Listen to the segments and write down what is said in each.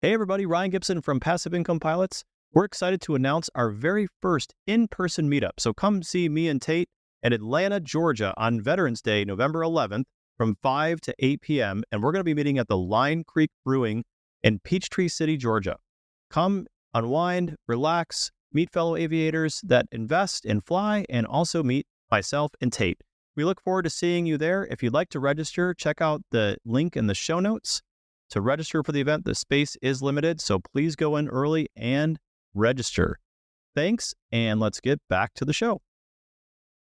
Hey everybody, Ryan Gibson from Passive Income Pilots. We're excited to announce our very first in-person meetup. So come see me and Tait in Atlanta, Georgia on Veterans Day, November 11th from 5 to 8 p.m. And we're going to be meeting at the Line Creek Brewing in Peachtree City, Georgia. Come unwind, relax, meet fellow aviators that invest and fly, and also meet myself and Tait. We look forward to seeing you there. If you'd like to register, check out the link in the show notes. To register for the event, the space is limited, so please go in early and register. Thanks, and let's get back to the show.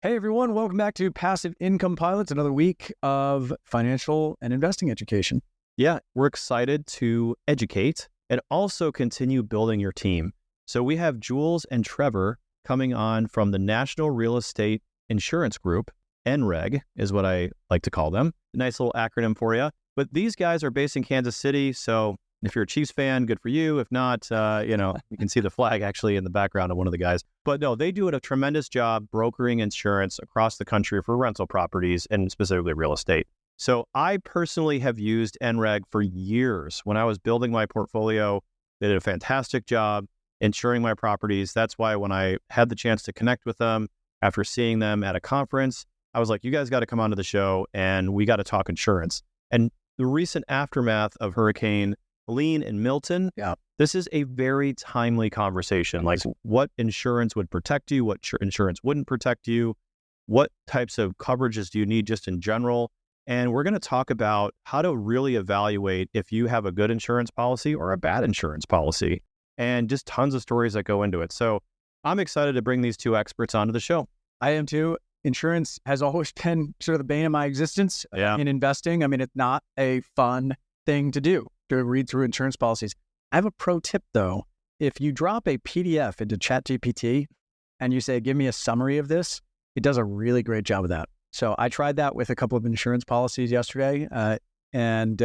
Hey everyone, welcome back to Passive Income Pilots, another week of financial and investing education. Yeah, we're excited to educate and also continue building your team. So we have Jules and Trevor coming on from the National Real Estate Insurance Group. NREIG is what I like to call them. A nice little acronym for you. But these guys are based in Kansas City, so if you're a Chiefs fan, good for you. If not, you can see the flag actually in the background of one of the guys. But no, they do a tremendous job brokering insurance across the country for rental properties and specifically real estate. So I personally have used NREIG for years. When I was building my portfolio, they did a fantastic job insuring my properties. That's why when I had the chance to connect with them after seeing them at a conference, I was like, you guys got to come onto the show and we got to talk insurance. And the recent aftermath of Hurricane Helene and Milton, this is a very timely conversation. Like what insurance would protect you, what insurance wouldn't protect you, what types of coverages do you need just in general. And we're going to talk about how to really evaluate if you have a good insurance policy or a bad insurance policy, and just tons of stories that go into it. So I'm excited to bring these two experts onto the show. I am too. Insurance has always been sort of the bane of my existence in investing. I mean, it's not a fun thing to do, to read through insurance policies. I have a pro tip though. If you drop a PDF into ChatGPT and you say, give me a summary of this, it does a really great job of that. So I tried that with a couple of insurance policies yesterday, and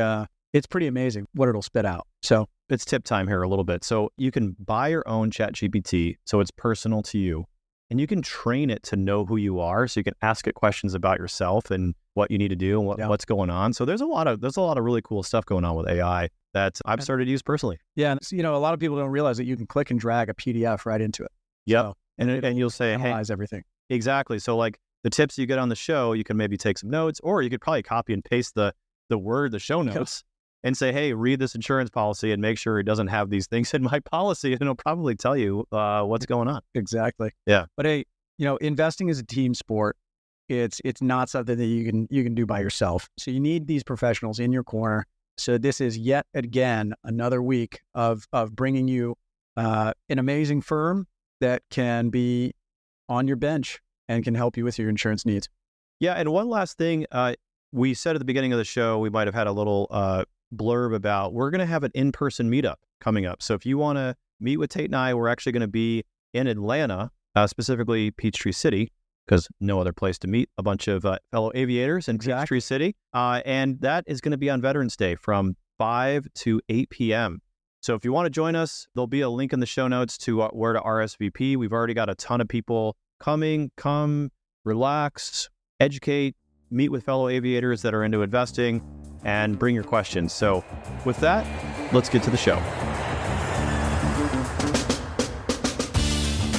it's pretty amazing what it'll spit out. So it's tip time here a little bit. So you can buy your own ChatGPT, so it's personal to you. And you can train it to know who you are, so you can ask it questions about yourself and what you need to do and what's going on. So there's a lot of really cool stuff going on with AI that I've started to use personally. Yeah, and a lot of people don't realize that you can click and drag a PDF right into it. Yep, so, and you'll say, analyze everything. Exactly. So like the tips you get on the show, you can maybe take some notes, or you could probably copy and paste the show notes. And say, hey, read this insurance policy and make sure it doesn't have these things in my policy, and it'll probably tell you what's going on. Exactly. Yeah. But hey, investing is a team sport. It's not something that you can do by yourself. So you need these professionals in your corner. So this is yet again another week of bringing you an amazing firm that can be on your bench and can help you with your insurance needs. Yeah. And one last thing, we said at the beginning of the show, we might have had a little blurb about we're going to have an in-person meetup coming up. So if you want to meet with Tait and I, we're actually going to be in Atlanta, specifically Peachtree City, because no other place to meet a bunch of fellow aviators in Peachtree City. And that is going to be on Veterans Day from 5 to 8 p.m. So if you want to join us, there'll be a link in the show notes to where to RSVP. We've already got a ton of people coming. Come, relax, educate, meet with fellow aviators that are into investing, and bring your questions. So with that, let's get to the show.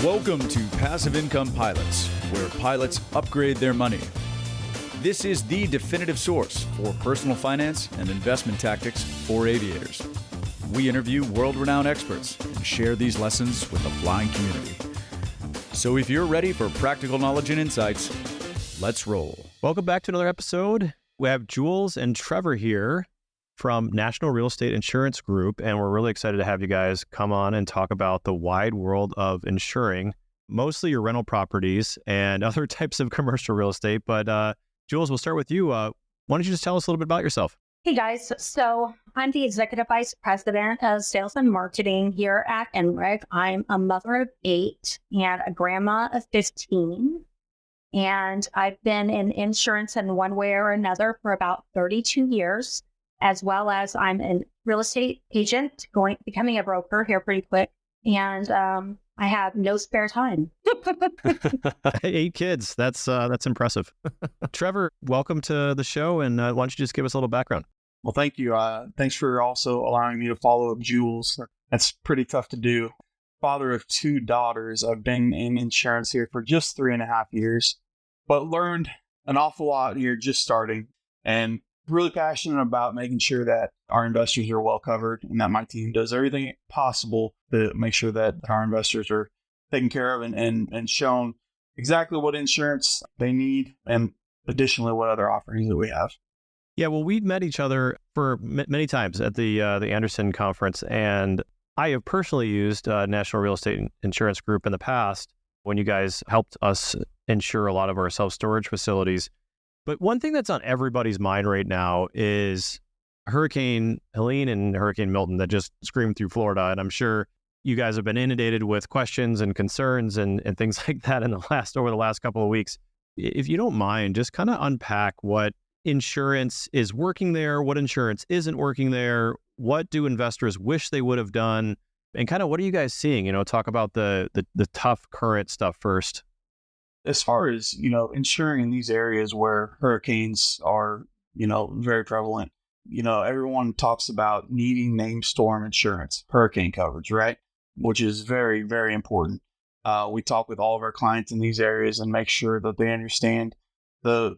Welcome to Passive Income Pilots, where pilots upgrade their money. This is the definitive source for personal finance and investment tactics for aviators. We interview world-renowned experts and share these lessons with the flying community. So if you're ready for practical knowledge and insights, let's roll. Welcome back to another episode. We have Jules and Trevor here from National Real Estate Insurance Group, and we're really excited to have you guys come on and talk about the wide world of insuring, mostly your rental properties and other types of commercial real estate. But Jules, we'll start with you. Why don't you just tell us a little bit about yourself? Hey guys, so I'm the Executive Vice President of Sales and Marketing here at NREIG. I'm a mother of 8 and a grandma of 15. And I've been in insurance in one way or another for about 32 years, as well as I'm a real estate agent, becoming a broker here pretty quick. And I have no spare time. 8 kids. That's impressive. Trevor, welcome to the show. And why don't you just give us a little background? Well, thank you. Thanks for also allowing me to follow up Jules. That's pretty tough to do. Father of 2 daughters, I've been in insurance here for just 3.5 years, but learned an awful lot here just starting, and really passionate about making sure that our investors are well covered and that my team does everything possible to make sure that our investors are taken care of and shown exactly what insurance they need, and additionally what other offerings that we have. Yeah, well, we've met each other for many times at the Anderson conference, and I have personally used National Real Estate Insurance Group in the past when you guys helped us insure a lot of our self-storage facilities. But one thing that's on everybody's mind right now is Hurricane Helene and Hurricane Milton that just screamed through Florida. And I'm sure you guys have been inundated with questions and concerns and things like that over the last couple of weeks. If you don't mind, just kind of unpack what insurance is working there, what insurance isn't working there, what do investors wish they would have done, and kind of what are you guys seeing? Talk about the tough current stuff first. As far as, insuring in these areas where hurricanes are, very prevalent, everyone talks about needing named storm insurance, hurricane coverage, right? Which is very, very important. We talk with all of our clients in these areas and make sure that they understand the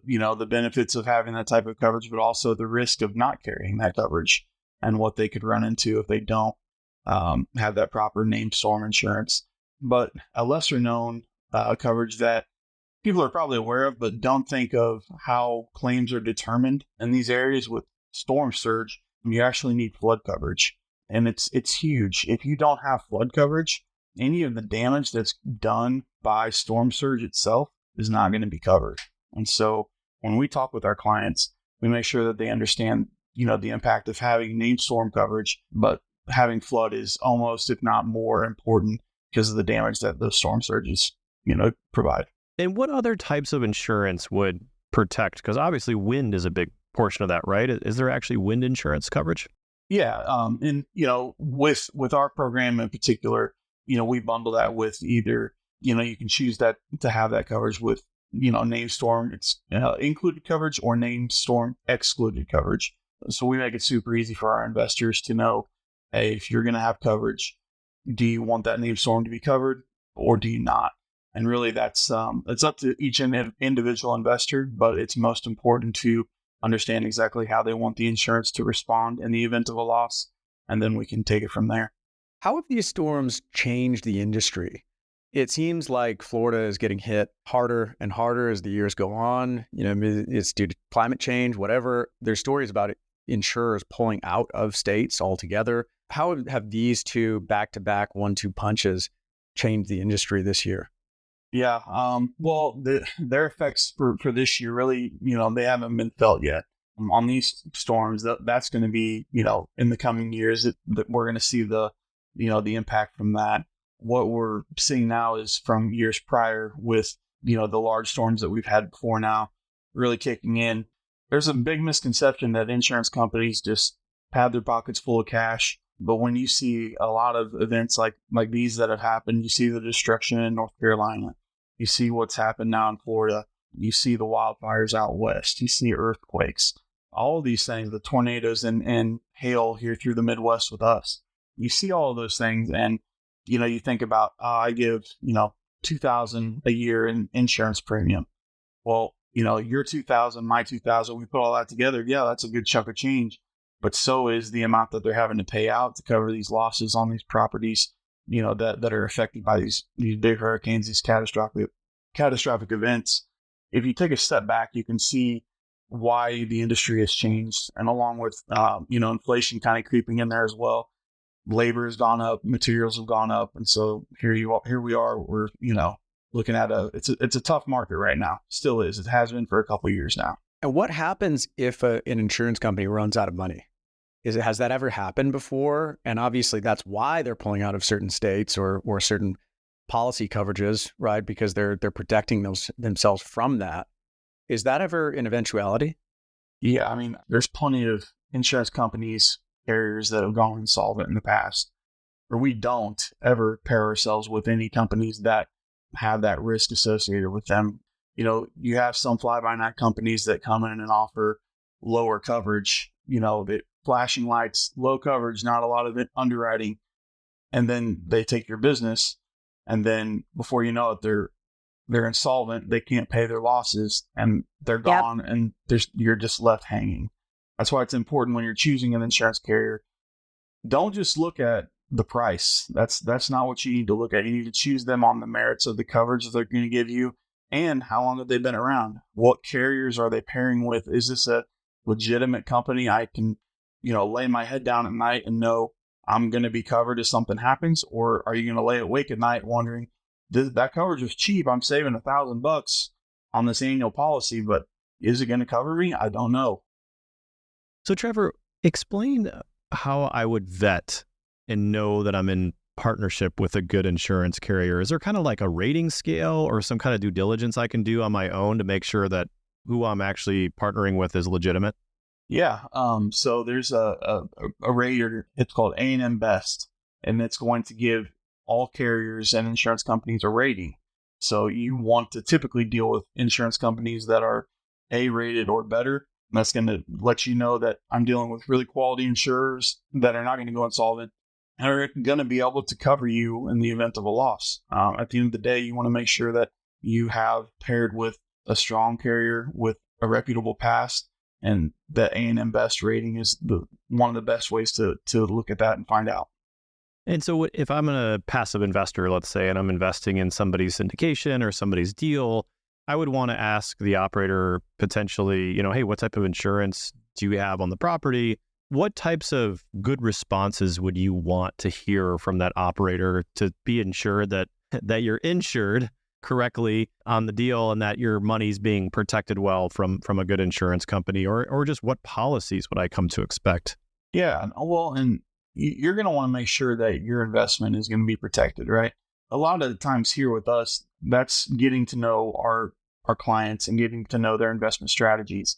benefits of having that type of coverage, but also the risk of not carrying that coverage and what they could run into if they don't have that proper named storm insurance. But a lesser known coverage that people are probably aware of, but don't think of how claims are determined in these areas with storm surge, you actually need flood coverage. And it's huge. If you don't have flood coverage, any of the damage that's done by storm surge itself is not going to be covered. And so when we talk with our clients, we make sure that they understand, the impact of having named storm coverage, but having flood is almost, if not more important because of the damage that those storm surges, provide. And what other types of insurance would protect? Because obviously wind is a big portion of that, right? Is there actually wind insurance coverage? Yeah. And, with our program in particular, we bundle that with either, you can choose that to have that coverage with, named storm included coverage or named storm excluded coverage. So we make it super easy for our investors to know, hey, if you're going to have coverage, do you want that named storm to be covered or do you not? And really that's, it's up to each individual investor, but it's most important to understand exactly how they want the insurance to respond in the event of a loss. And then we can take it from there. How have these storms changed the industry? It seems like Florida is getting hit harder and harder as the years go on. It's due to climate change, whatever. There's stories about it, insurers pulling out of states altogether. How have these two back-to-back 1-2 punches changed the industry this year? Yeah. Well, their effects for this year really, they haven't been felt yet. On these storms, that's going to be, in the coming years that we're going to see the impact from that. What we're seeing now is from years prior with, the large storms that we've had before now really kicking in. There's a big misconception that insurance companies just have their pockets full of cash. But when you see a lot of events like these that have happened, you see the destruction in North Carolina. You see what's happened now in Florida. You see the wildfires out west. You see earthquakes. All of these things, the tornadoes and hail here through the Midwest with us. You see all of those things and, you think about, I give, $2,000 a year in insurance premium. Well, your $2,000, my $2,000, we put all that together. Yeah, that's a good chunk of change. But so is the amount that they're having to pay out to cover these losses on these properties, that are affected by these big hurricanes, these catastrophic events. If you take a step back, you can see why the industry has changed. And along with, inflation kind of creeping in there as well. Labor has gone up, materials have gone up. And so here we are, we're, looking at it's a tough market right now. Still is. It has been for a couple of years now. And what happens if an insurance company runs out of money? Has that ever happened before? And obviously that's why they're pulling out of certain states or certain policy coverages, right? Because they're protecting themselves from that. Is that ever an eventuality? Yeah, I mean, there's plenty of insurance companies, carriers that have gone insolvent in the past, or we don't ever pair ourselves with any companies that have that risk associated with them. You have some fly-by-night companies that come in and offer lower coverage, the flashing lights, low coverage, not a lot of it underwriting. And then they take your business, and then before you know it, they're insolvent. They can't pay their losses, and they're gone, and you're just left hanging. That's why it's important when you're choosing an insurance carrier. Don't just look at the price. That's not what you need to look at. You need to choose them on the merits of the coverage that they're going to give you, and how long have they been around? What carriers are they pairing with? Is this a legitimate company I can, lay my head down at night and know I'm going to be covered if something happens? Or are you going to lay awake at night wondering, that coverage was cheap, I'm saving $1,000 on this annual policy, but is it going to cover me? I don't know. So Trevor, explain how I would vet and know that I'm in partnership with a good insurance carrier. Is there kind of like a rating scale or some kind of due diligence I can do on my own to make sure that who I'm actually partnering with is legitimate? Yeah. So there's a rater. It's called A&M Best, and it's going to give all carriers and insurance companies a rating. So you want to typically deal with insurance companies that are A-rated or better. And that's going to let you know that I'm dealing with really quality insurers that are not going to go insolvent and are going to be able to cover you in the event of a loss. At the end of the day, you want to make sure that you have paired with a strong carrier with a reputable past, and that A&M Best rating is one of the best ways to look at that and find out. And so if I'm a passive investor, let's say, and I'm investing in somebody's syndication or somebody's deal, I would want to ask the operator potentially, hey, what type of insurance do you have on the property? What types of good responses would you want to hear from that operator to be ensured that you're insured correctly on the deal and that your money's being protected well from a good insurance company, or just what policies would I come to expect? Yeah, well, and you're going to want to make sure that your investment is going to be protected, right? A lot of the times here with us, that's getting to know our clients and getting to know their investment strategies.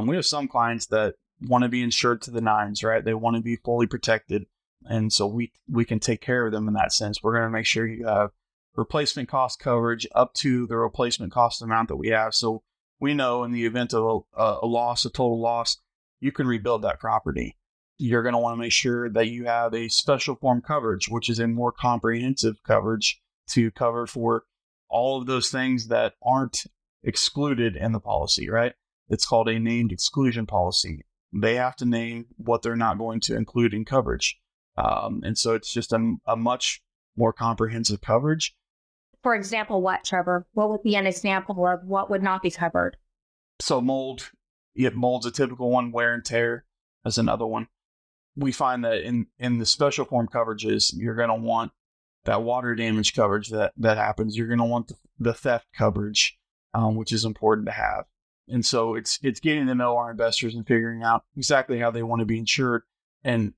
We have some clients that want to be insured to the nines, right? They want to be fully protected. And so we can take care of them in that sense. We're going to make sure you have replacement cost coverage up to the replacement cost amount that we have. So we know in the event of a total loss, you can rebuild that property. You're going to want to make sure that you have a special form coverage, which is a more comprehensive coverage to cover for all of those things that aren't excluded in the policy, right? It's called a named exclusion policy. They have to name what they're not going to include in coverage. And so it's just a much more comprehensive coverage. For example, what, Trevor? What would be an example of what would not be covered? So mold's a typical one. Wear and tear is another one. We find that in the special form coverages, you're going to want that water damage coverage that happens. You're going to want the theft coverage, which is important to have. And so it's getting to know our investors and figuring out exactly how they want to be insured. And,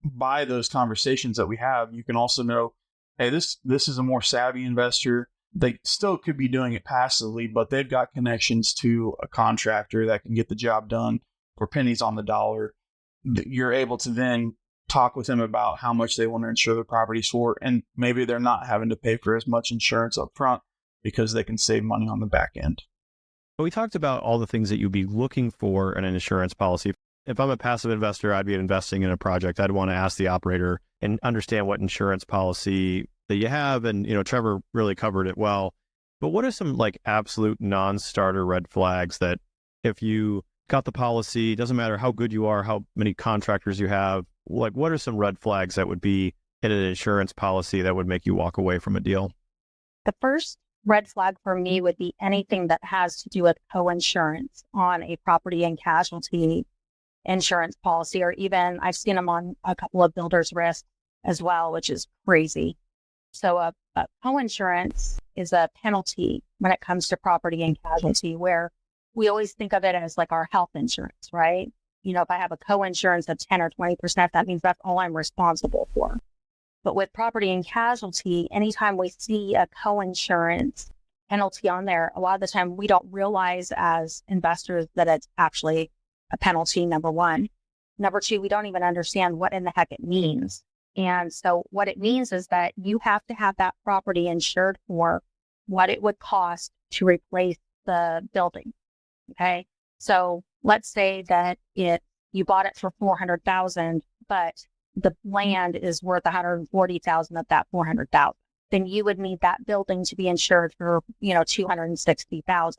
by those conversations that we have, you can also know, hey, this is a more savvy investor. They still could be doing it passively, but they've got connections to a contractor that can get the job done for pennies on the dollar. You're able to then talk with them about how much they want to insure the properties for, and maybe they're not having to pay for as much insurance up front because they can save money on the back end. We talked about all the things that you'd be looking for in an insurance policy. If I'm a passive investor, I'd be investing in a project. I'd want to ask the operator and understand what insurance policy that you have. And, Trevor really covered it well. But what are some absolute non-starter red flags that if you got the policy, doesn't matter how good you are, how many contractors you have, what are some red flags that would be in an insurance policy that would make you walk away from a deal? The first red flag for me would be anything that has to do with co-insurance on a property and casualty insurance policy, or even I've seen them on a couple of builders risk as well, which is crazy. So a co-insurance is a penalty when it comes to property and casualty, where we always think of it as our health insurance, right? If I have a co-insurance of 10 or 20%, that means that's all I'm responsible for. But with property and casualty, anytime we see a co-insurance penalty on there, a lot of the time we don't realize as investors that it's actually a penalty, number one. Number two, we don't even understand what in the heck it means. And so what it means is that you have to have that property insured for what it would cost to replace the building. Okay. So let's say that it's, you bought it for $400,000, but the land is worth $140,000 of that $400,000. Then you would need that building to be insured for, $260,000.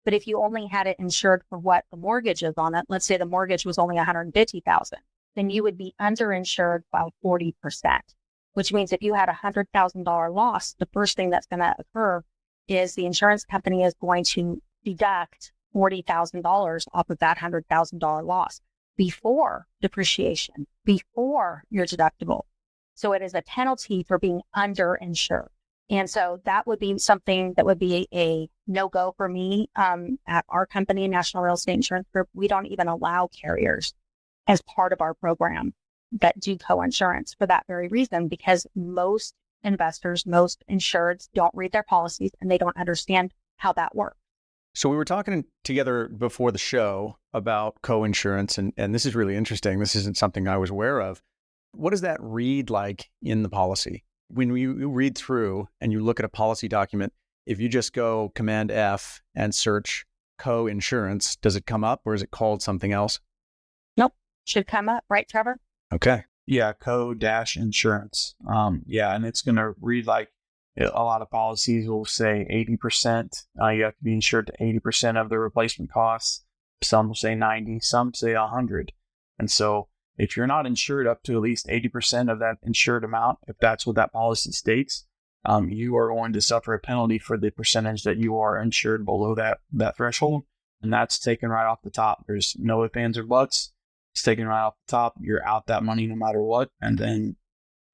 But if you only had it insured for what the mortgage is on it, let's say the mortgage was only $150,000, then you would be underinsured by 40%, which means if you had a $100,000 loss, the first thing that's going to occur is the insurance company is going to deduct $40,000 off of that $100,000 loss before depreciation, before your deductible. So it is a penalty for being underinsured. And so that would be something that would be a no-go for me. At our company, National Real Estate Insurance Group, we don't even allow carriers as part of our program that do co-insurance for that very reason, because most investors, most insureds don't read their policies and they don't understand how that works. So we were talking together before the show about co-insurance, and this is really interesting. This isn't something I was aware of. What does that read like in the policy? When you read through and you look at a policy document, if you just go Command F and search co-insurance, does it come up or is it called something else? Nope. Should come up, right, Trevor? Okay. Yeah, co-insurance. And it's going to read like a lot of policies will say 80%. You have to be insured to 80% of the replacement costs. Some will say 90, some say 100. And so if you're not insured up to at least 80% of that insured amount, if that's what that policy states, you are going to suffer a penalty for the percentage that you are insured below that threshold. And that's taken right off the top. There's no ifs, ands, or buts. It's taken right off the top. You're out that money no matter what. And then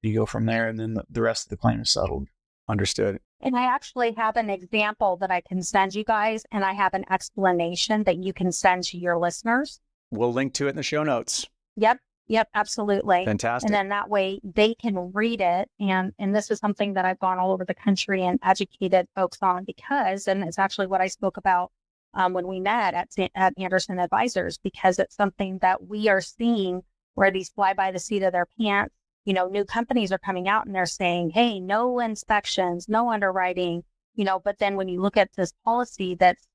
you go from there, and then the rest of the claim is settled. Understood. And I actually have an example that I can send you guys, and I have an explanation that you can send to your listeners. We'll link to it in the show notes. Yep, absolutely. Fantastic. And then that way they can read it. And this is something that I've gone all over the country and educated folks on because, and it's actually what I spoke about when we met at Anderson Advisors, because it's something that we are seeing where these fly by the seat of their pants. New companies are coming out and they're saying, hey, no inspections, no underwriting, but then when you look at this policy that's,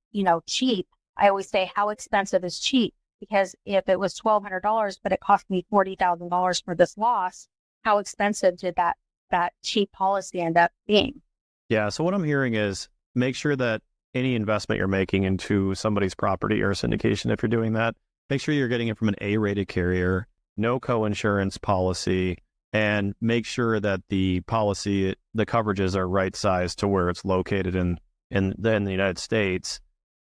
cheap, I always say, how expensive is cheap? Because if it was $1,200, but it cost me $40,000 for this loss, how expensive did that cheap policy end up being? Yeah. So what I'm hearing is make sure that any investment you're making into somebody's property or syndication, if you're doing that, make sure you're getting it from an A-rated carrier, no co-insurance policy, and make sure that the policy, the coverages are right sized to where it's located in the United States.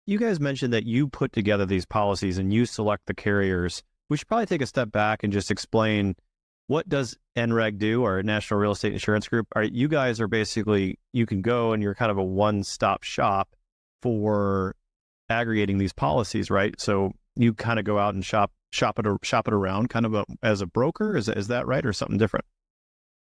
You guys mentioned that you put together these policies and you select the carriers. We should probably take a step back and just explain, what does NREIG do, or National Real Estate Insurance Group? You guys are basically, you can go and you're kind of a one-stop shop for aggregating these policies, right? So you kind of go out and shop it around kind of as a broker. Is that right, or something different?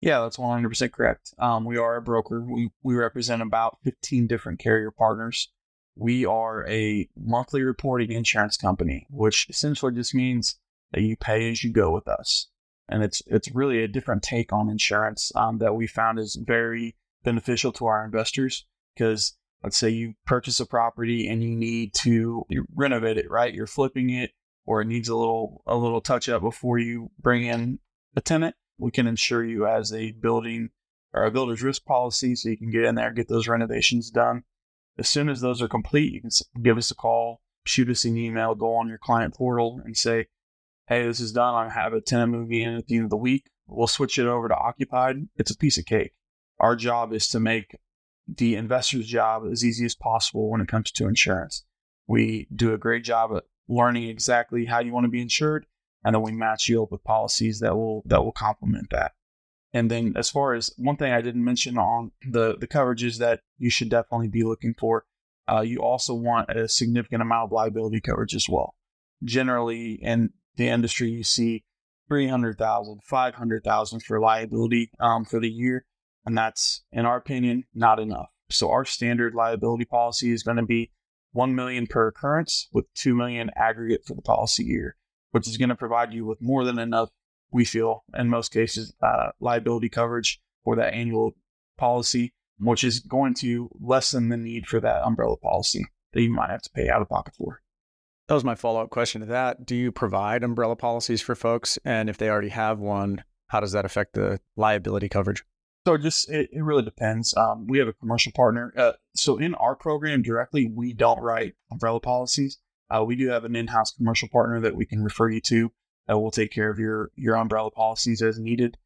Yeah, that's 100% correct. We are a broker. We represent about 15 different carrier partners. We are a monthly reporting insurance company, which essentially just means that you pay as you go with us. And it's really a different take on insurance that we found is very beneficial to our investors, because let's say you purchase a property and you need to renovate it, right? You're flipping it, or it needs a little touch up before you bring in a tenant. We can insure you as a building or a builder's risk policy, so you can get in there, get those renovations done. As soon as those are complete, you can give us a call, shoot us an email, go on your client portal and say, hey, this is done. I have a tenant moving in at the end of the week. We'll switch it over to occupied. It's a piece of cake. Our job is to make the investor's job as easy as possible when it comes to insurance. We do a great job at learning exactly how you want to be insured, and then we match you up with policies that will complement that. And then as far as one thing I didn't mention on the coverages that you should definitely be looking for, you also want a significant amount of liability coverage as well. Generally in the industry, you see $300,000, $500,000 for liability for the year. And that's, in our opinion, not enough. So our standard liability policy is going to be $1 million per occurrence with $2 million aggregate for the policy year, which is going to provide you with more than enough, we feel, in most cases, liability coverage for that annual policy, which is going to lessen the need for that umbrella policy that you might have to pay out of pocket for. That was my follow-up question to that. Do you provide umbrella policies for folks? And if they already have one, how does that affect the liability coverage? So it really depends. We have a commercial partner. So in our program directly, we don't write umbrella policies. We do have an in-house commercial partner that we can refer you to. We'll take care of your umbrella policies as needed.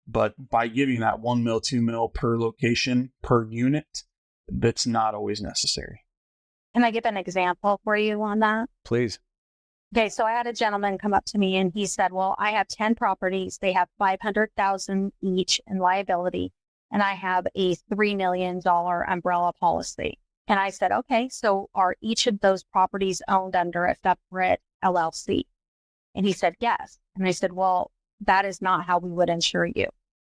But by giving that 1 mil, 2 mil per location, per unit, that's not always necessary. Can I give an example for you on that? Please. Okay, so I had a gentleman come up to me and he said, well, I have 10 properties. They have $500,000 each in liability, and I have a $3 million umbrella policy. And I said, okay, so are each of those properties owned under a separate LLC? And he said, yes. And I said, well, that is not how we would insure you,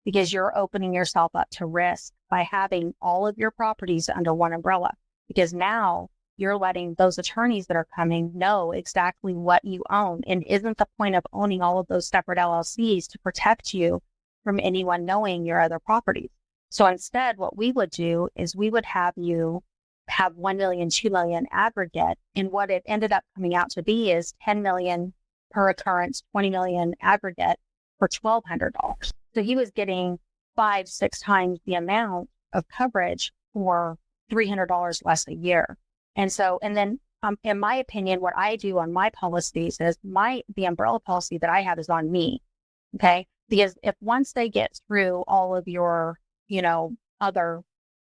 because you're opening yourself up to risk by having all of your properties under one umbrella, because now you're letting those attorneys that are coming know exactly what you own. And isn't the point of owning all of those separate LLCs to protect you from anyone knowing your other properties? So instead, what we would do is we would have you have 1 million, 2 million aggregate. And what it ended up coming out to be is 10 million per occurrence, 20 million aggregate for $1,200. So he was getting 5-6 times the amount of coverage for $300 less a year. And so, and then in my opinion, what I do on my policies is the umbrella policy that I have is on me. Okay. Because if once they get through all of your, other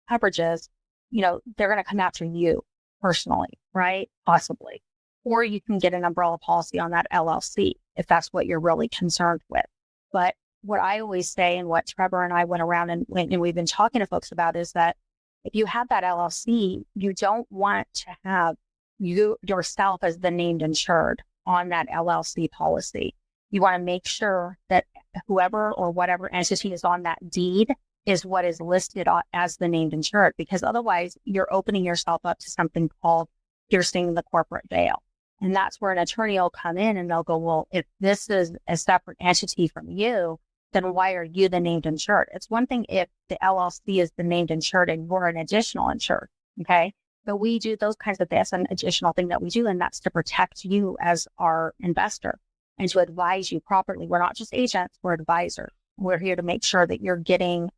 coverages, they're going to come after you personally, right? Possibly. Or you can get an umbrella policy on that LLC if that's what you're really concerned with. But what I always say, and what Trevor and I went around and we've been talking to folks about, is that if you have that LLC, you don't want to have yourself as the named insured on that LLC policy. You want to make sure that whoever or whatever entity is on that deed is what is listed as the named insured, because otherwise you're opening yourself up to something called piercing the corporate veil. And that's where an attorney will come in and they'll go, well, if this is a separate entity from you, then why are you the named insured? It's one thing if the LLC is the named insured and you're an additional insured, okay? But we do those kinds of, that's an additional thing that we do, and that's to protect you as our investor and to advise you properly. We're not just agents, we're advisors. We're here to make sure that you're getting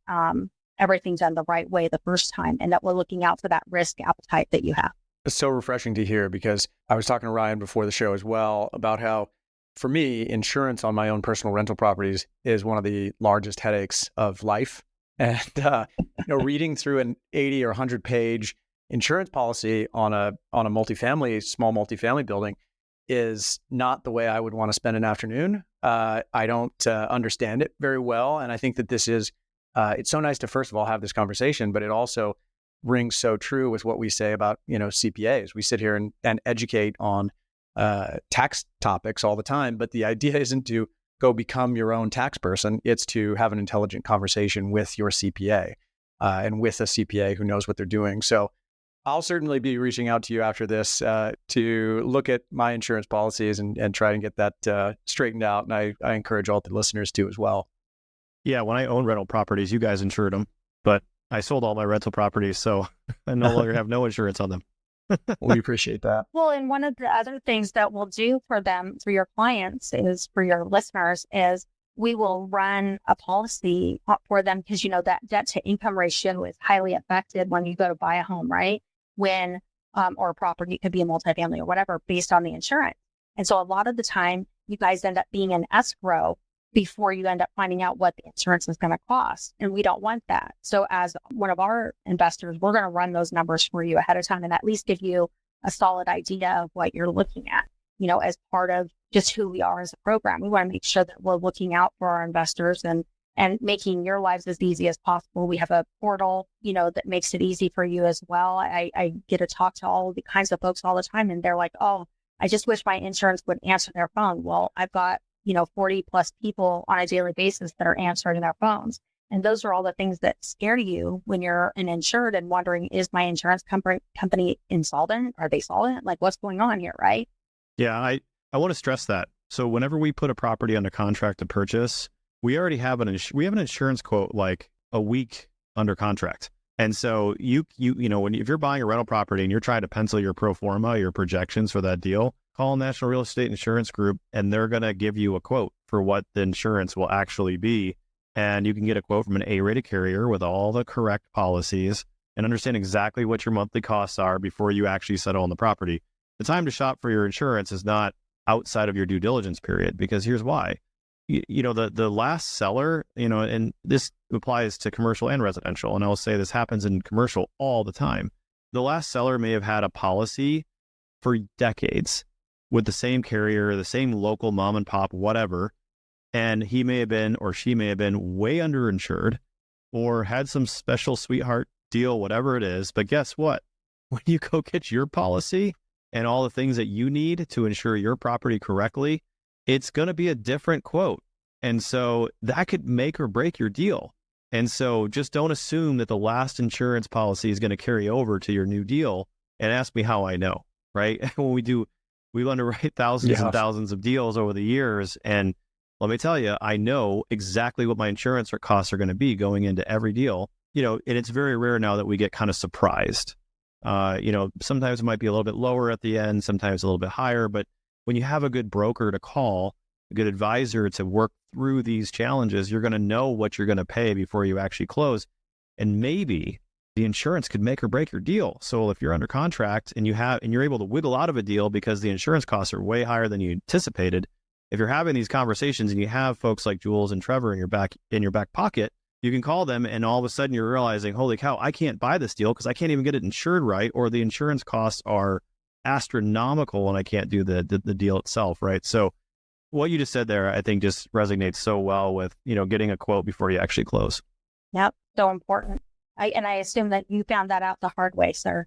everything done the right way the first time, and that we're looking out for that risk appetite that you have. It's so refreshing to hear, because I was talking to Ryan before the show as well about how, for me, insurance on my own personal rental properties is one of the largest headaches of life. And reading through an 80 or 100 page insurance policy on a small multifamily building is not the way I would want to spend an afternoon. I don't understand it very well. And I think that this is, it's so nice to, first of all, have this conversation, but it also rings so true with what we say about, CPAs. We sit here and educate on tax topics all the time, but the idea isn't to go become your own tax person. It's to have an intelligent conversation with your CPA and with a CPA who knows what they're doing. So I'll certainly be reaching out to you after this to look at my insurance policies and try and get that straightened out. And I encourage all the listeners to as well. Yeah, when I owned rental properties, you guys insured them, but I sold all my rental properties, so I no longer have no insurance on them. We appreciate that. Well, and one of the other things that we'll do for them, for your clients, is for your listeners, is we will run a policy for them, because that debt to income ratio is highly affected when you go to buy a home, right? When, or a property, it could be a multifamily or whatever, based on the insurance. And so a lot of the time, you guys end up being in escrow before you end up finding out what the insurance is going to cost. And we don't want that. So as one of our investors, we're going to run those numbers for you ahead of time and at least give you a solid idea of what you're looking at, as part of just who we are as a program. We want to make sure that we're looking out for our investors and making your lives as easy as possible. We have a portal, that makes it easy for you as well. I get to talk to all the kinds of folks all the time, and they're like, oh, I just wish my insurance would answer their phone. Well, I've got 40 plus people on a daily basis that are answering their phones. And those are all the things that scare you when you're an insured and wondering, is my insurance company insolvent? Are they solvent? Like, what's going on here, right? Yeah, I want to stress that. So whenever we put a property under contract to purchase, we already have an insurance quote like a week under contract. And so if you're buying a rental property and you're trying to pencil your pro forma, your projections for that deal, call National Real Estate Insurance Group, and they're going to give you a quote for what the insurance will actually be. And you can get a quote from an A-rated carrier with all the correct policies and understand exactly what your monthly costs are before you actually settle on the property. The time to shop for your insurance is not outside of your due diligence period, because here's why. The last seller, and this applies to commercial and residential, and I'll say this happens in commercial all the time. The last seller may have had a policy for decades with the same carrier, the same local mom and pop, whatever, and he may have been, or she may have been, way underinsured or had some special sweetheart deal, whatever it is. But guess what? When you go get your policy and all the things that you need to insure your property correctly, it's going to be a different quote. And so that could make or break your deal. And so just don't assume that the last insurance policy is going to carry over to your new deal and ask me how I know, right? We underwrite thousands and thousands of deals over the years. And let me tell you, I know exactly what my insurance costs are going to be going into every deal, and it's very rare now that we get kind of surprised. Sometimes it might be a little bit lower at the end, sometimes a little bit higher, but when you have a good broker to call, a good advisor to work through these challenges, you're going to know what you're going to pay before you actually close. And maybe the insurance could make or break your deal. So if you're under contract and you're able to wiggle out of a deal because the insurance costs are way higher than you anticipated, if you're having these conversations and you have folks like Jules and Trevor in your back pocket, you can call them and all of a sudden you're realizing, holy cow, I can't buy this deal because I can't even get it insured right, or the insurance costs are astronomical and I can't do the deal itself, right? So what you just said there, I think just resonates so well with, getting a quote before you actually close. Yep. So important. I assume that you found that out the hard way, sir.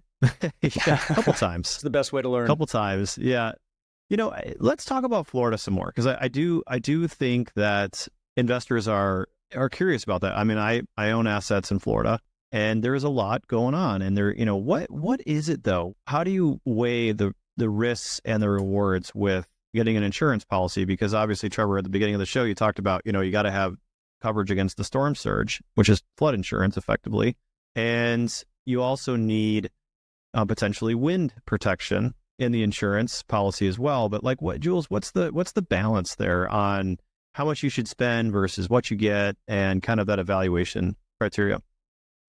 Yeah, a couple times. It's the best way to learn. A couple times. Yeah. Let's talk about Florida some more, because I do think that investors are curious about that. I mean, I own assets in Florida, and there's a lot going on. And what is it though? How do you weigh the risks and the rewards with getting an insurance policy? Because obviously, Trevor, at the beginning of the show, you talked about, you got to have coverage against the storm surge, which is flood insurance effectively. And you also need potentially wind protection in the insurance policy as well. But Jules, what's the balance there on how much you should spend versus what you get and kind of that evaluation criteria?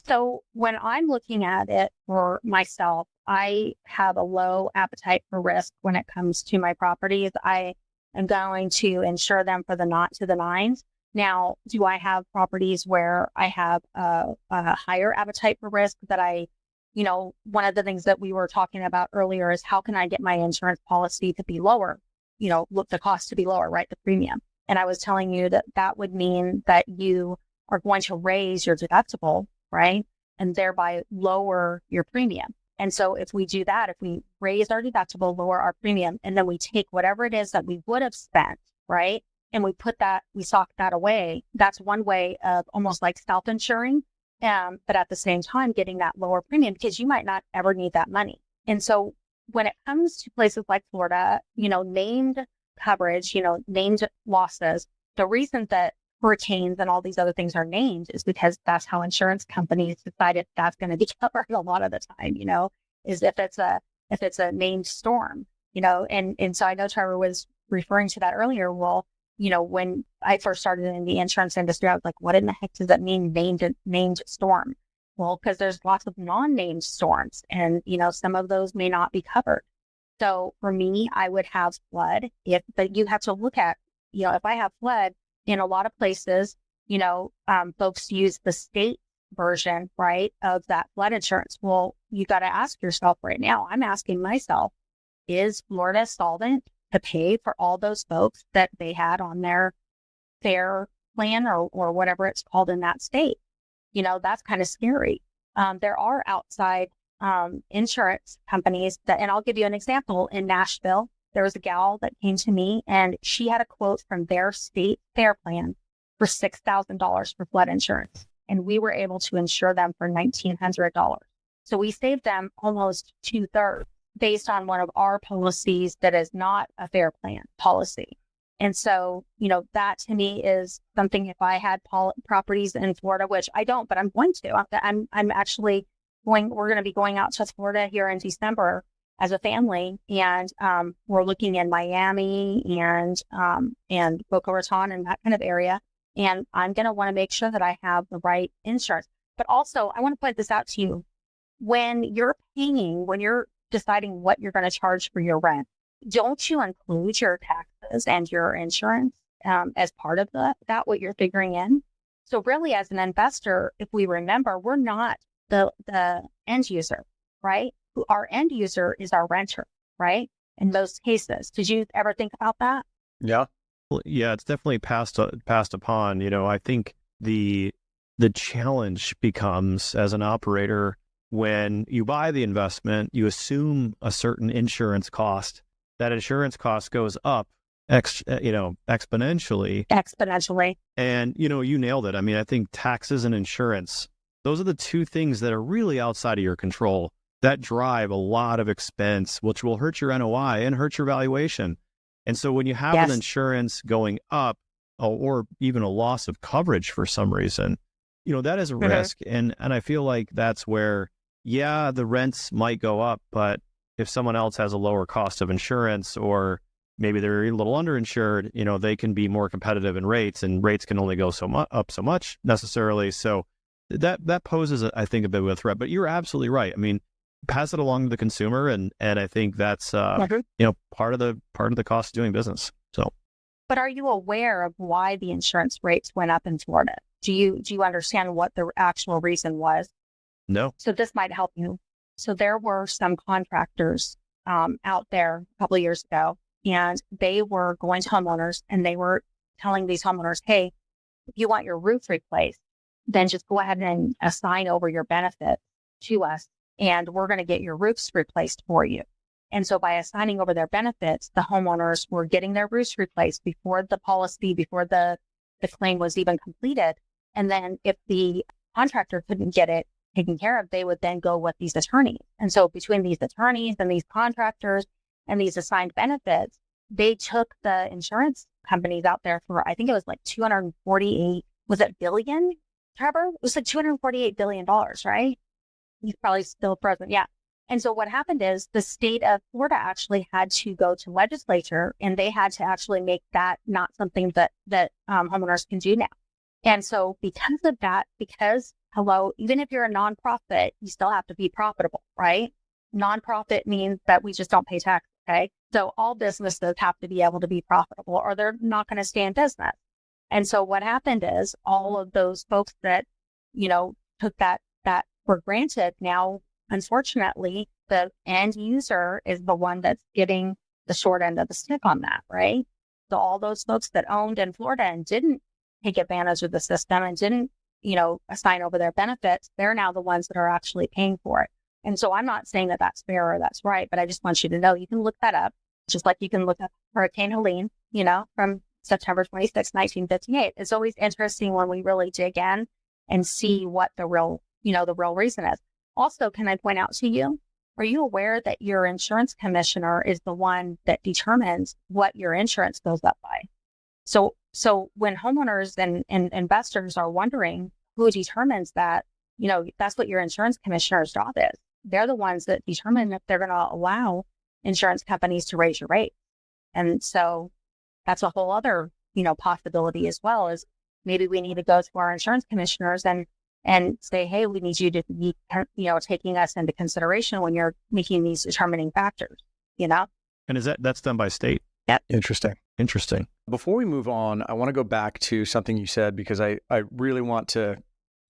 So when I'm looking at it for myself, I have a low appetite for risk when it comes to my properties. I am going to insure them for the naught to the nines. Now, do I have properties where I have a higher appetite for risk that one of the things that we were talking about earlier is how can I get my insurance policy to be lower, look the cost to be lower, right? The premium. And I was telling you that would mean that you are going to raise your deductible, right? And thereby lower your premium. And so if we do that, if we raise our deductible, lower our premium, and then we take whatever it is that we would have spent, right? And we sock that away, that's one way of almost like self-insuring, but at the same time, getting that lower premium because you might not ever need that money. And so when it comes to places like Florida, named coverage, named losses, the reason that hurricanes and all these other things are named is because that's how insurance companies decided that's going to be covered a lot of the time, is if it's a named storm, and so I know Trevor was referring to that earlier. Well, when I first started in the insurance industry, I was like, what in the heck does that mean, named storm? Well, because there's lots of non-named storms and, some of those may not be covered. So for me, I would have flood but you have to look at, if I have flood in a lot of places, folks use the state version, right, of that flood insurance. Well, you got to ask yourself right now, I'm asking myself, is Florida solvent to pay for all those folks that they had on their fair plan or whatever it's called in that state? That's kind of scary. There are outside insurance companies and I'll give you an example. In Nashville, there was a gal that came to me and she had a quote from their state fair plan for $6,000 for flood insurance. And we were able to insure them for $1,900. So we saved them almost 2/3 based on one of our policies that is not a fair plan policy. And so, that to me is something. If I had properties in Florida, which I don't, but I'm going to, I'm actually we're going to be going out to Florida here in December as a family, and we're looking in Miami and Boca Raton and that kind of area. And I'm going to want to make sure that I have the right insurance. But also, I want to point this out to you. When you're deciding what you're going to charge for your rent, don't you include your taxes and your insurance as part of that what you're figuring in? So really, as an investor, if we remember, we're not the end user, right? Our end user is our renter, right? In most cases. Did you ever think about that? Yeah. Well, yeah, it's definitely passed upon. I think the challenge becomes, as an operator, when you buy the investment, you assume a certain insurance cost. That insurance cost goes up exponentially. Exponentially. And, you nailed it. I mean, I think taxes and insurance, those are the two things that are really outside of your control that drive a lot of expense, which will hurt your NOI and hurt your valuation. And so when you have an insurance going up or even a loss of coverage for some reason, that is a risk. And I feel like that's where, the rents might go up, but if someone else has a lower cost of insurance, or maybe they're a little underinsured, they can be more competitive in rates, and rates can only go up so much necessarily. So that poses, I think, a bit of a threat. But you're absolutely right. I mean, pass it along to the consumer, and I think that's part of the cost of doing business. So, but are you aware of why the insurance rates went up in Florida? Do you understand what the actual reason was? No. So this might help you. So there were some contractors out there a couple of years ago, and they were going to homeowners, and they were telling these homeowners, hey, if you want your roof replaced, then just go ahead and assign over your benefit to us, and we're going to get your roofs replaced for you. And so by assigning over their benefits, the homeowners were getting their roofs replaced before the claim was even completed. And then if the contractor couldn't get it taken care of, they would then go with these attorneys. And so between these attorneys and these contractors and these assigned benefits, they took the insurance companies out there for, I think it was like 248, was it billion, Trevor? It was like $248 billion, right? He's probably still present. Yeah. And so what happened is the state of Florida actually had to go to legislature, and they had to actually make that not something that homeowners can do now. And so because of that, even if you're a nonprofit, you still have to be profitable, right? Nonprofit means that we just don't pay tax. Okay. So all businesses have to be able to be profitable, or they're not going to stay in business. And so what happened is all of those folks that, took that for granted, now, unfortunately, the end user is the one that's getting the short end of the stick on that, right? So all those folks that owned in Florida and didn't take advantage of the system and didn't, assign over their benefits, they're now the ones that are actually paying for it. And so I'm not saying that that's fair or that's right, but I just want you to know you can look that up, just like you can look up Hurricane Helene, from September 26, 1958. It's always interesting when we really dig in and see what the real reason is. Also, can I point out to you, are you aware that your insurance commissioner is the one that determines what your insurance goes up by? So when homeowners and investors are wondering who determines that, that's what your insurance commissioner's job is. They're the ones that determine if they're going to allow insurance companies to raise your rate. And so that's a whole other, possibility as well, is maybe we need to go to our insurance commissioners and say, hey, we need you to be, taking us into consideration when you're making these determining factors, And that's done by state? Yep. Interesting. Before we move on, I want to go back to something you said, because I really want to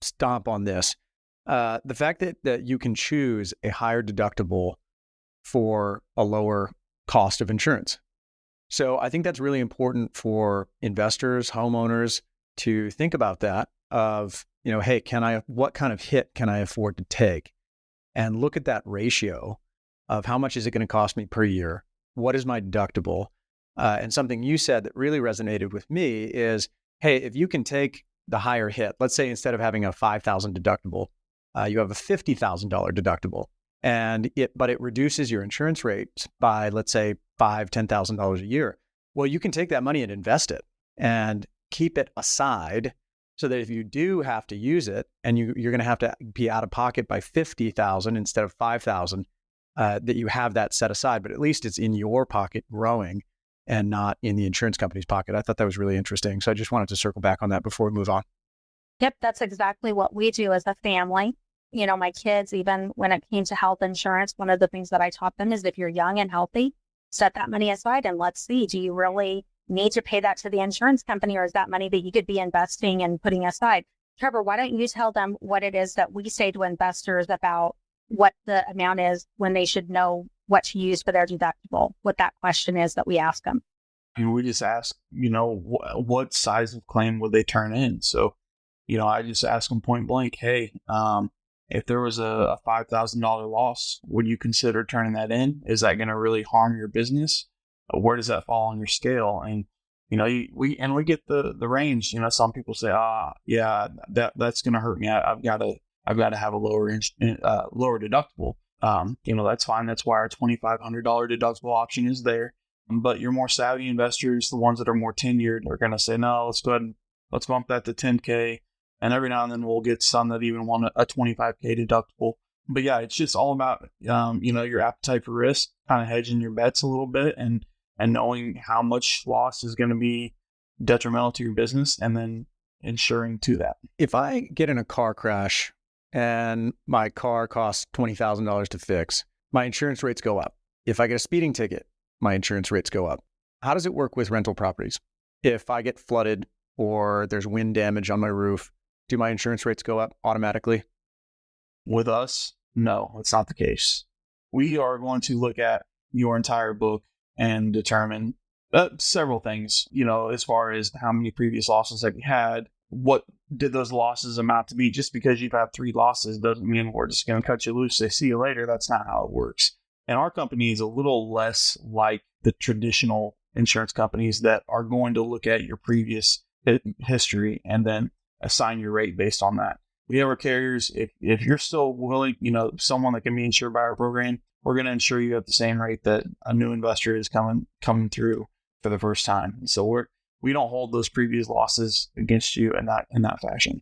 stomp on this. The fact that you can choose a higher deductible for a lower cost of insurance. So I think that's really important for investors, homeowners to think about that of, hey, what kind of hit can I afford to take? And look at that ratio of how much is it going to cost me per year? What is my deductible? And something you said that really resonated with me is, hey, if you can take the higher hit, let's say instead of having a $5,000 deductible, you have a $50,000 deductible, but it reduces your insurance rates by, let's say, $5,000, $10,000 a year. Well, you can take that money and invest it and keep it aside, so that if you do have to use it and you're going to have to be out of pocket by $50,000 instead of $5,000, that you have that set aside, but at least it's in your pocket growing and not in the insurance company's pocket. I thought that was really interesting. So I just wanted to circle back on that before we move on. Yep, that's exactly what we do as a family. You know, my kids, even when it came to health insurance, one of the things that I taught them is if you're young and healthy, set that money aside and let's see, do you really need to pay that to the insurance company, or is that money that you could be investing and putting aside? Trevor, why don't you tell them what it is that we say to investors about what the amount is when they should know what to use for their deductible, what that question is that we ask them? And we just ask, what size of claim would they turn in? So, I just ask them point blank, hey, if there was a $5,000 loss, would you consider turning that in? Is that going to really harm your business? Where does that fall on your scale? And we get the range. Some people say, yeah, that's going to hurt me. I've got to have a lower deductible. That's fine. That's why our $2,500 deductible option is there. But your more savvy investors, the ones that are more tenured, are going to say, no, let's go ahead and let's bump that to $10K. And every now and then we'll get some that even want a $25K deductible. But yeah, it's just all about, your appetite for risk, kind of hedging your bets a little bit and knowing how much loss is going to be detrimental to your business and then insuring to that. If I get in a car crash and my car costs $20,000 to fix, my insurance rates go up. If I get a speeding ticket, my insurance rates go up. How does it work with rental properties? If I get flooded or there's wind damage on my roof, do my insurance rates go up automatically? With us, no, that's not the case. We are going to look at your entire book and determine several things, as far as how many previous losses have you had, what did those losses amount to be. Just because you've had 3 losses doesn't mean we're just going to cut you loose, say, see you later. That's not how it works. And our company is a little less like the traditional insurance companies that are going to look at your previous history and then assign your rate based on that. We have our carriers, if you're still willing, someone that can be insured by our program, we're going to insure you at the same rate that a new investor is coming through for the first time. And so we don't hold those previous losses against you in that fashion.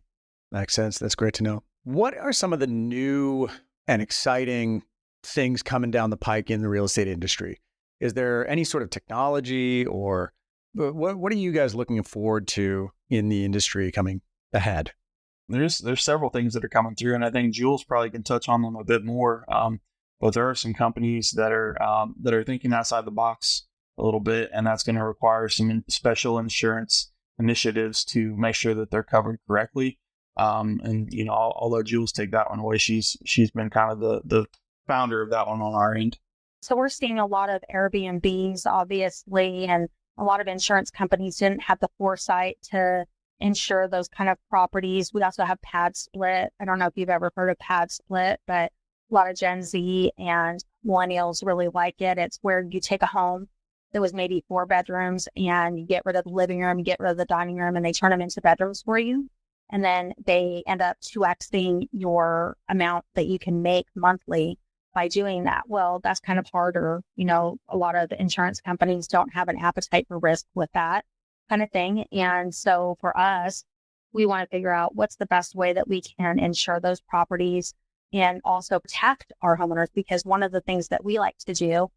Makes sense. That's great to know. What are some of the new and exciting things coming down the pike in the real estate industry? Is there any sort of technology, or what are you guys looking forward to in the industry coming ahead? There's several things that are coming through, and I think Jules probably can touch on them a bit more. But there are some companies that are thinking outside the box a little bit, and that's going to require some special insurance initiatives to make sure that they're covered correctly. I'll let Jules take that one away. She's been kind of the founder of that one on our end. So we're seeing a lot of Airbnbs, obviously, and a lot of insurance companies didn't have the foresight to insure those kind of properties. We also have pad split. I don't know if you've ever heard of pad split, but a lot of Gen Z and millennials really like it. It's where you take a home that was maybe 4 bedrooms and you get rid of the living room, you get rid of the dining room, and they turn them into bedrooms for you. And then they end up 2xing your amount that you can make monthly by doing that. Well, that's kind of harder. A lot of the insurance companies don't have an appetite for risk with that kind of thing. And so for us, we want to figure out what's the best way that we can insure those properties and also protect our homeowners. Because one of the things that we like to do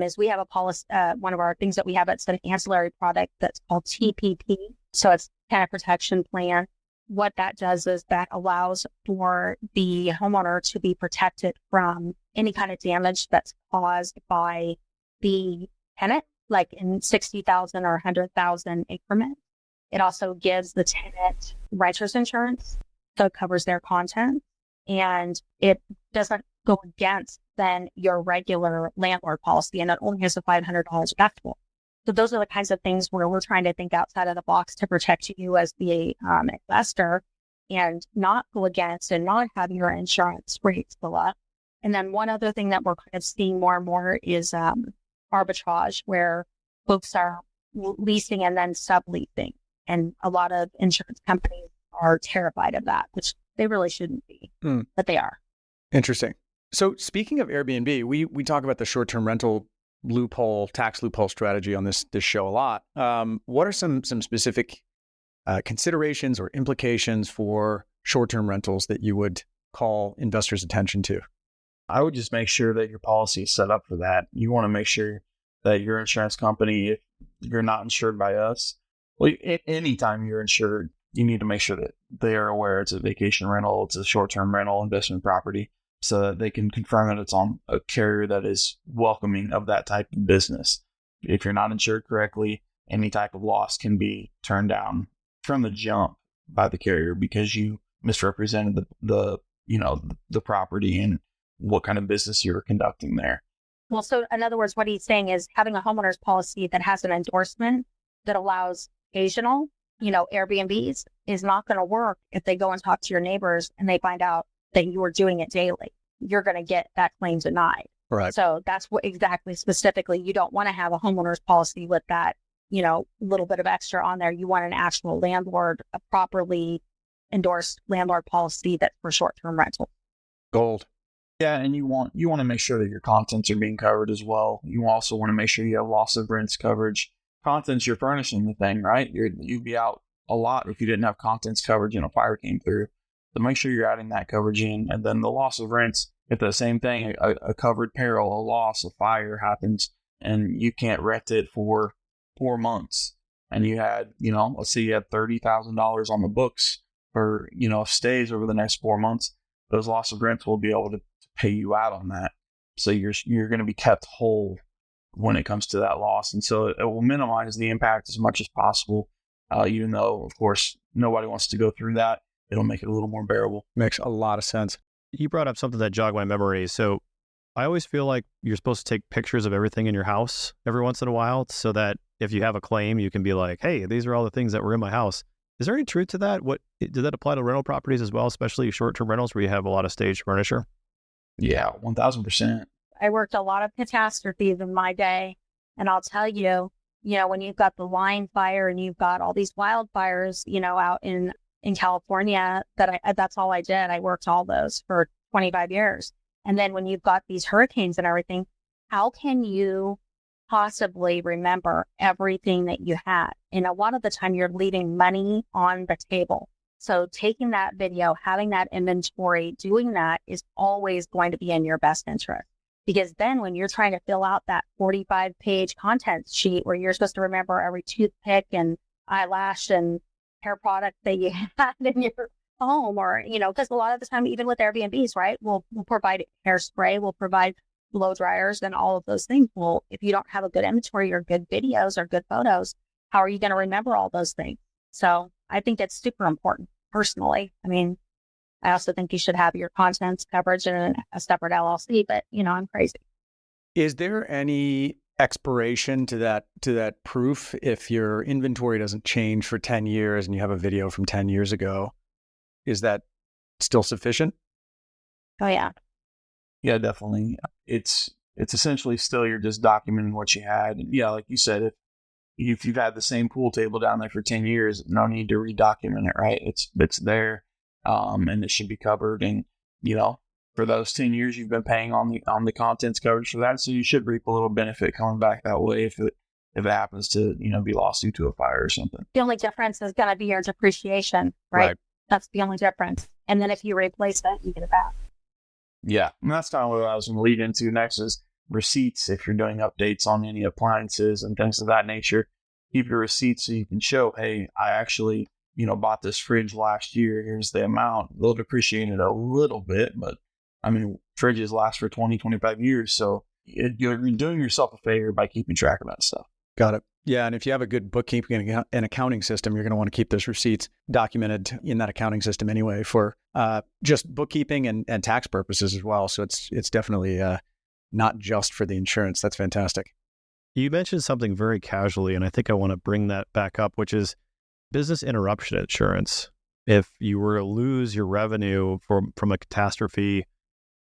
is we have a policy, one of our things that we have, it's an ancillary product that's called TPP. So it's tenant protection plan. What that does is that allows for the homeowner to be protected from any kind of damage that's caused by the tenant, like in 60,000 or 100,000 increments. It also gives the tenant renters insurance, so it covers their contents, and it doesn't go against then your regular landlord policy, and it only has a $500 deductible. So those are the kinds of things where we're trying to think outside of the box to protect you as the investor and not go against and not have your insurance rates go up. And then one other thing that we're kind of seeing more and more is arbitrage, where folks are leasing and then subleasing. And a lot of insurance companies are terrified of that, which they really shouldn't be, but they are. Interesting. So speaking of Airbnb, we talk about the short-term rental tax loophole strategy on this show a lot. What are some specific considerations or implications for short-term rentals that you would call investors' attention to? I would just make sure that your policy is set up for that. You want to make sure that your insurance company, if you're not insured by us, well, anytime you're insured, you need to make sure that they are aware it's a vacation rental, it's a short-term rental, investment property, so that they can confirm that it's on a carrier that is welcoming of that type of business. If you're not insured correctly, any type of loss can be turned down from the jump by the carrier because you misrepresented the property and what kind of business you're conducting there. Well, so in other words, what he's saying is having a homeowner's policy that has an endorsement that allows occasional, Airbnbs is not going to work if they go and talk to your neighbors and they find out that you are doing it daily. You're going to get that claim denied. Right. So that's what exactly specifically, you don't want to have a homeowner's policy with that, little bit of extra on there. You want an actual landlord, a properly endorsed landlord policy that's for short-term rental. Gold. Yeah, and you want to make sure that your contents are being covered as well. You also want to make sure you have loss of rents coverage. Contents, you're furnishing the thing, right? You'd be out a lot if you didn't have contents coverage and a fire came through. So make sure you're adding that coverage in. And then the loss of rents, if the same thing, a covered peril, a loss, a fire happens, and you can't rent it for 4 months, and you had, let's say you had $30,000 on the books for, stays over the next 4 months, those loss of rents will be able to pay you out on that. So you're going to be kept whole when it comes to that loss. And so it will minimize the impact as much as possible. Even though, of course, nobody wants to go through that, it'll make it a little more bearable. Makes a lot of sense. You brought up something that jogged my memory. So I always feel like you're supposed to take pictures of everything in your house every once in a while so that if you have a claim, you can be like, hey, these are all the things that were in my house. Is there any truth to that? Did that apply to rental properties as well, especially short-term rentals where you have a lot of staged furniture? Yeah, 1,000%. I worked a lot of catastrophes in my day. And I'll tell you, when you've got the line fire and you've got all these wildfires, out in California, that's all I did. I worked all those for 25 years. And then when you've got these hurricanes and everything, how can you possibly remember everything that you had? And a lot of the time you're leaving money on the table. So taking that video, having that inventory, doing that is always going to be in your best interest. Because then when you're trying to fill out that 45-page content sheet where you're supposed to remember every toothpick and eyelash and hair product that you had in your home, or, because a lot of the time, even with Airbnbs, right, we'll provide hairspray, we'll provide blow dryers and all of those things. Well, if you don't have a good inventory or good videos or good photos, how are you going to remember all those things? So I think that's super important personally. I also think you should have your contents coverage in a separate LLC, but I'm crazy. Is there any expiration to that proof if your inventory doesn't change for 10 years and you have a video from 10 years ago? Is that still sufficient? Oh yeah. Yeah, definitely. It's essentially still you're just documenting what you had. And yeah, like you said, if you've had the same pool table down there for 10 years, no need to redocument it, right? It's there. And it should be covered. And, for those 10 years, you've been paying on the contents coverage for that. So you should reap a little benefit coming back that way if it happens to, be lost due to a fire or something. The only difference is going to be your depreciation, right? That's the only difference. And then if you replace that, you get it back. Yeah. And that's kind of what I was going to lead into next is receipts. If you're doing updates on any appliances and things of that nature, keep your receipts so you can show, hey, I actually bought this fridge last year. Here's the amount. They'll depreciate it a little bit, but fridges last for 20, 25 years. So you're doing yourself a favor by keeping track of that stuff. Got it. Yeah. And if you have a good bookkeeping and accounting system, you're going to want to keep those receipts documented in that accounting system anyway for just bookkeeping and tax purposes as well. So it's definitely not just for the insurance. That's fantastic. You mentioned something very casually, and I think I want to bring that back up, which is business interruption insurance. If you were to lose your revenue from a catastrophe,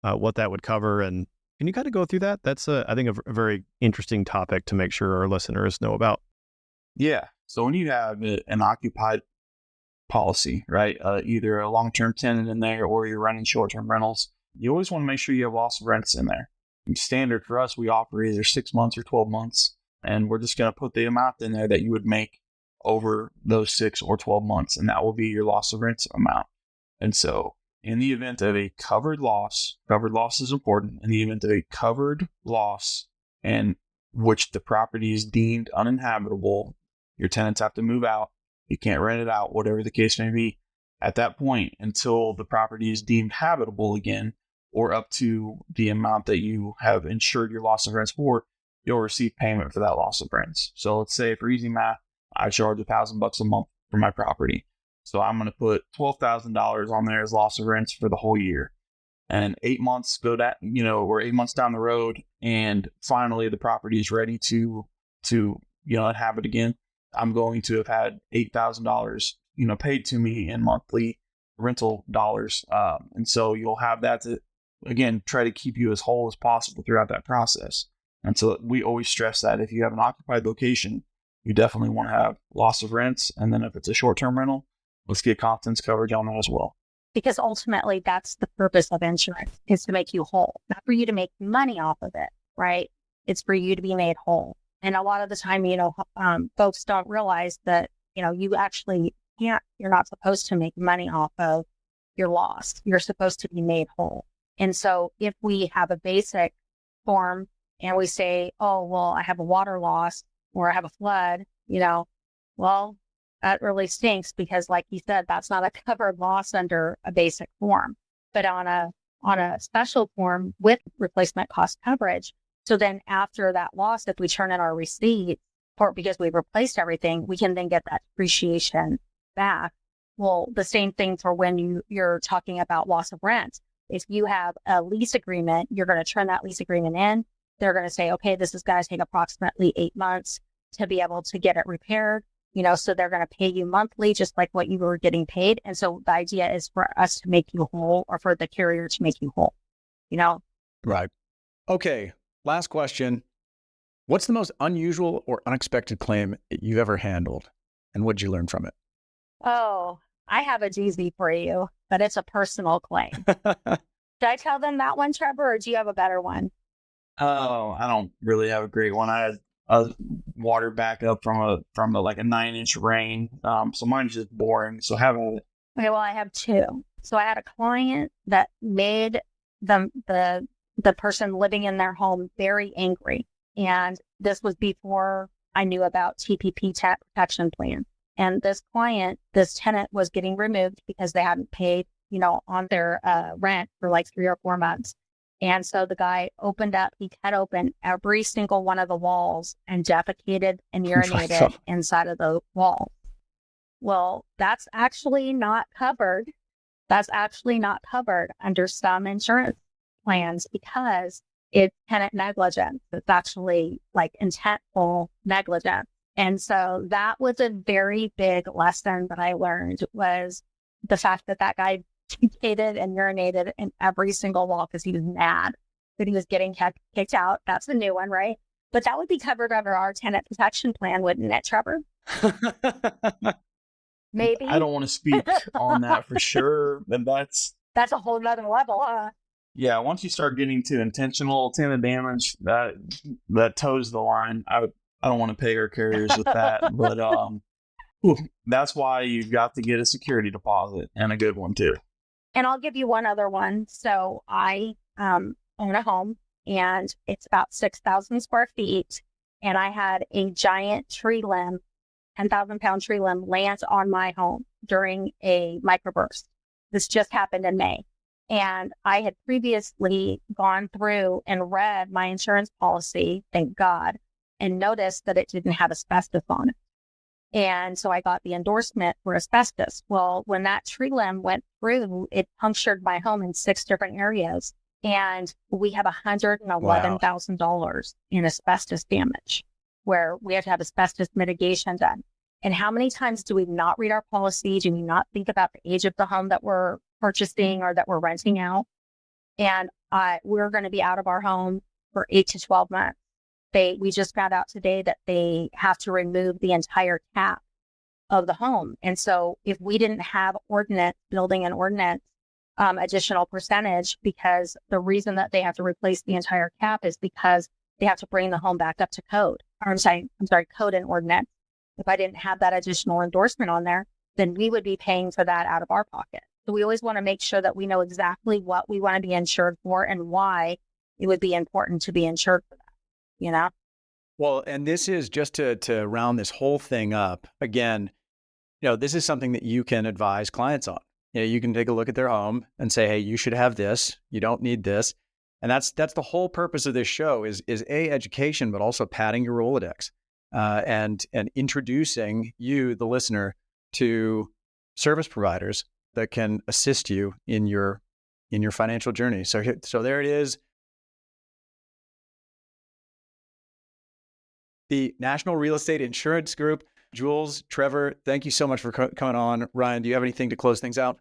what that would cover. And can you kind of go through that? That's, I think, a very interesting topic to make sure our listeners know about. Yeah. So when you have an occupied policy, right, either a long-term tenant in there or you're running short-term rentals, you always want to make sure you have loss of rents in there. Standard for us, we offer either 6 months or 12 months, and we're just going to put the amount in there that you would make over those 6 or 12 months, and that will be your loss of rents amount. And so in the event of a covered loss is important. In the event of a covered loss and which the property is deemed uninhabitable, your tenants have to move out. You can't rent it out, whatever the case may be. At that point, until the property is deemed habitable again, or up to the amount that you have insured your loss of rents for, you'll receive payment for that loss of rents. So let's say, for easy math, I charge $1,000 a month for my property. So I'm going to put $12,000 on there as loss of rents for the whole year. And 8 months we're 8 months down the road, and finally the property is ready to inhabit again. I'm going to have had $8,000, paid to me in monthly rental dollars. And so you'll have that to, again, try to keep you as whole as possible throughout that process. And so we always stress that if you have an occupied location, you definitely want to have loss of rents. And then if it's a short-term rental, let's get contents coverage on that as well. Because ultimately that's the purpose of insurance, is to make you whole, not for you to make money off of it, right? It's for you to be made whole. And a lot of the time, folks don't realize that, you actually can't, you're not supposed to make money off of your loss. You're supposed to be made whole. And so if we have a basic form and we say, oh, well, I have a water loss or I have a flood, well, that really stinks because, like you said, that's not a covered loss under a basic form, but on a special form with replacement cost coverage. So then after that loss, if we turn in our receipt because we've replaced everything, we can then get that depreciation back. Well, the same thing for when you're talking about loss of rent. If you have a lease agreement, you're going to turn that lease agreement in. They're going to say, okay, this is going to take approximately 8 months to be able to get it repaired. So they're going to pay you monthly, just like what you were getting paid. And so the idea is for us to make you whole, or for the carrier to make you whole, Right. Okay. Last question. What's the most unusual or unexpected claim you've ever handled? And what did you learn from it? Oh, I have a doozy for you, but it's a personal claim. Should I tell them that one, Trevor, or do you have a better one? Oh, I don't really have a great one. I had a water backup from a 9-inch rain. So mine's just boring. So have a... Okay, well, I have two. So I had a client that made the person living in their home very angry. And this was before I knew about TPP protection plan. And this tenant was getting removed because they hadn't paid, on their rent for like 3 or 4 months. And so the guy he cut open every single one of the walls and defecated and urinated inside of the wall. Well, that's actually not covered. That's actually not covered under some insurance plans because it's tenant negligence. It's actually like intentful negligence. And so that was a very big lesson that I learned, was the fact that guy defecated and urinated in every single wall because he was mad that he was getting kicked out. That's a new one, right? But that would be covered under our tenant protection plan, wouldn't it, Trevor? Maybe. I don't want to speak on that for sure. And that's a whole nother level, huh? Yeah, once you start getting to intentional tenant damage, that toes the line. I don't want to pay our carriers with that, but that's why you've got to get a security deposit, and a good one too. And I'll give you one other one. So I own a home, and it's about 6,000 square feet, and I had a giant tree limb, 10,000-pound tree limb, land on my home during a microburst. This just happened in May. And I had previously gone through and read my insurance policy, thank God, and noticed that it didn't have asbestos on it. And so I got the endorsement for asbestos. Well, when that tree limb went through, it punctured my home in 6 different areas. And we have $111,000 in asbestos damage, where we have to have asbestos mitigation done. And how many times do we not read our policy? Do we not think about the age of the home that we're purchasing or that we're renting out? And we're going to be out of our home for 8 to 12 months. We just found out today that they have to remove the entire cap of the home. And so if we didn't have building an ordinance, additional percentage, because the reason that they have to replace the entire cap is because they have to bring the home back up to code. Or I'm sorry, code and ordinance. If I didn't have that additional endorsement on there, then we would be paying for that out of our pocket. So we always want to make sure that we know exactly what we want to be insured for and why it would be important to be insured for that, you know? Well, and this is just to round this whole thing up. Again, this is something that you can advise clients on. You can take a look at their home and say, hey, you should have this. You don't need this. And that's the whole purpose of this show is education, but also padding your Rolodex and introducing you, the listener, to service providers that can assist you in your financial journey. So there it is. The National Real Estate Insurance Group. Jules, Trevor, thank you so much for coming on. Ryan, do you have anything to close things out?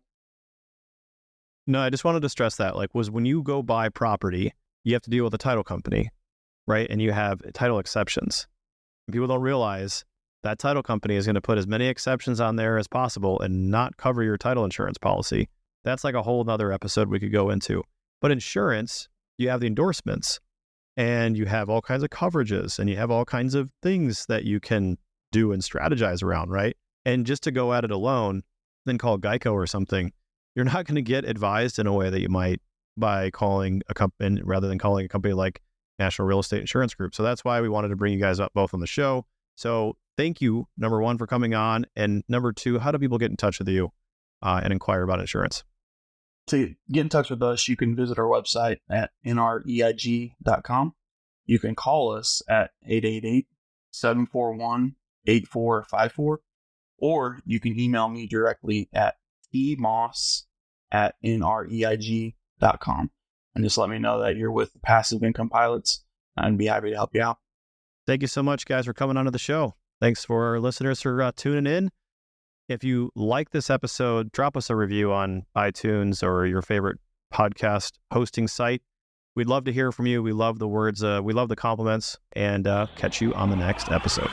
No, I just wanted to stress that, when you go buy property, you have to deal with a title company, right? And you have title exceptions. And people don't realize that title company is going to put as many exceptions on there as possible and not cover your title insurance policy. That's like a whole nother episode we could go into. But insurance, you have the endorsements and you have all kinds of coverages and you have all kinds of things that you can do and strategize around, right? And just to go at it alone, then call Geico or something, you're not going to get advised in a way that you might by calling a company rather than calling a company like National Real Estate Insurance Group. So that's why we wanted to bring you guys up both on the show. So thank you, number one, for coming on. And number two, how do people get in touch with you and inquire about insurance? To get in touch with us, you can visit our website at NREIG.com. You can call us at 888-741-8454, or you can email me directly at tmoss@nreig.com. And just let me know that you're with the Passive Income Pilots, and be happy to help you out. Thank you so much, guys, for coming onto the show. Thanks for our listeners for tuning in. If you like this episode, drop us a review on iTunes or your favorite podcast hosting site. We'd love to hear from you. We love the words. We love the compliments, and catch you on the next episode.